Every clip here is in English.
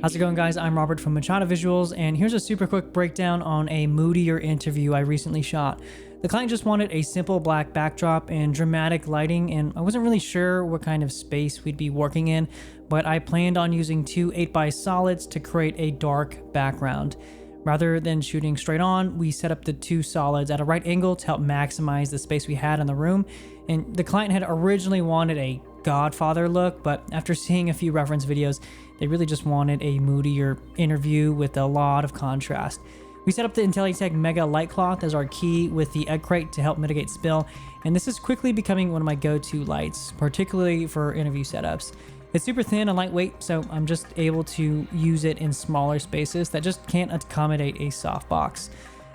How's it going, guys? I'm Robert from Machado Visuals, and here's a super quick breakdown on a moodier interview I recently shot. The client just wanted a simple black backdrop and dramatic lighting, and I wasn't really sure what kind of space we'd be working in, but I planned on using two 8x solids to create a dark background. Rather than shooting straight on, we set up the two solids at a right angle to help maximize the space we had in the room, and the client had originally wanted a Godfather look, but after seeing a few reference videos, they really just wanted a moodier interview with a lot of contrast. We set up the Intelli-Tech mega-litecloth as our key with the egg crate to help mitigate spill, and this is quickly becoming one of my go-to lights, particularly for interview setups. It's super thin and lightweight, so I'm just able to use it in smaller spaces that just can't accommodate a softbox.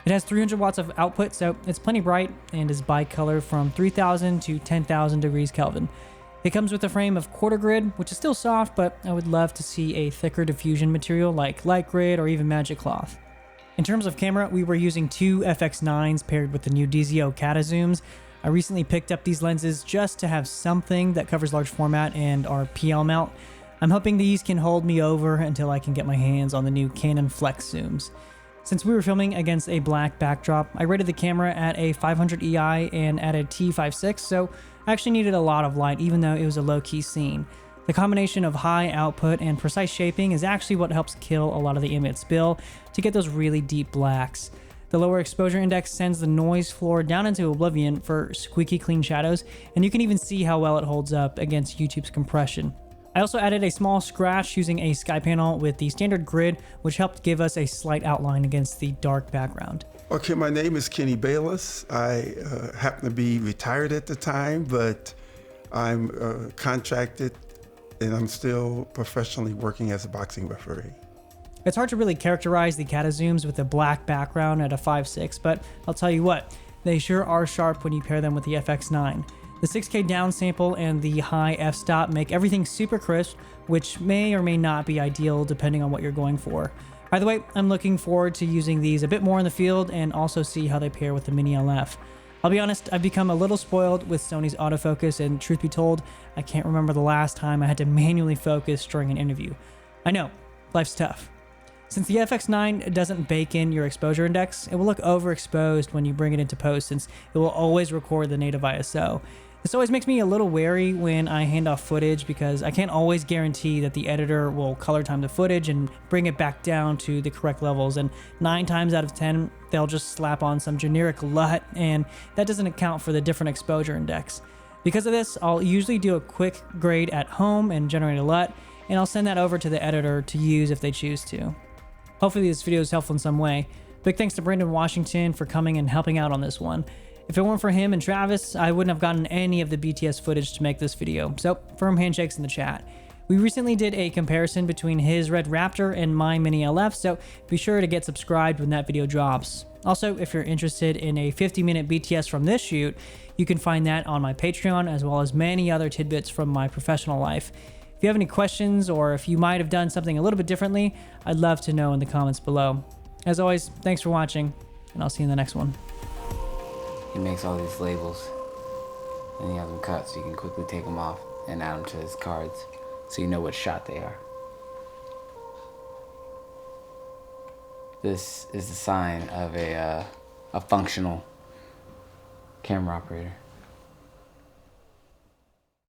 It has 300 watts of output, so it's plenty bright and is bicolor from 3000 to 10,000 degrees Kelvin. It comes with a frame of quarter grid, which is still soft, but I would love to see a thicker diffusion material like light grid or even magic cloth. In terms of camera, we were using two FX9s paired with the new DZO Catazooms. I recently picked up these lenses just to have something that covers large format and our PL mount. I'm hoping these can hold me over until I can get my hands on the new Canon Flex zooms. Since we were filming against a black backdrop, I rated the camera at a 500 EI and at a T56, so I actually needed a lot of light even though it was a low-key scene. The combination of high output and precise shaping is actually what helps kill a lot of the ambient spill to get those really deep blacks. The lower exposure index sends the noise floor down into oblivion for squeaky clean shadows, and you can even see how well it holds up against YouTube's compression. I also added a small scratch using a sky panel with the standard grid, which helped give us a slight outline against the dark background. Okay, my name is Kenny Bayless. I happen to be retired at the time, but I'm contracted and I'm still professionally working as a boxing referee. It's hard to really characterize the Catazooms with a black background at a 5.6, but I'll tell you what, they sure are sharp when you pair them with the FX9. The 6K downsample and the high f-stop make everything super crisp, which may or may not be ideal depending on what you're going for. Either way, I'm looking forward to using these a bit more in the field and also see how they pair with the Mini LF. I'll be honest, I've become a little spoiled with Sony's autofocus, and truth be told, I can't remember the last time I had to manually focus during an interview. I know, life's tough. Since the FX9 doesn't bake in your exposure index, it will look overexposed when you bring it into post since it will always record the native ISO. This always makes me a little wary when I hand off footage because I can't always guarantee that the editor will color time the footage and bring it back down to the correct levels, and 9 times out of 10 they'll just slap on some generic LUT, and that doesn't account for the different exposure index. Because of this, I'll usually do a quick grade at home and generate a LUT, and I'll send that over to the editor to use if they choose to. Hopefully this video is helpful in some way. Big thanks to Brandon Washington for coming and helping out on this one. If it weren't for him and Travis, I wouldn't have gotten any of the BTS footage to make this video, so firm handshakes in the chat. We recently did a comparison between his Red Raptor and my Mini LF, so be sure to get subscribed when that video drops. Also, if you're interested in a 50-minute BTS from this shoot, you can find that on my Patreon, as well as many other tidbits from my professional life. If you have any questions, or if you might have done something a little bit differently, I'd love to know in the comments below. As always, thanks for watching, and I'll see you in the next one. He makes all these labels, and he has them cut so you can quickly take them off and add them to his cards so you know what shot they are. This is the sign of a functional camera operator.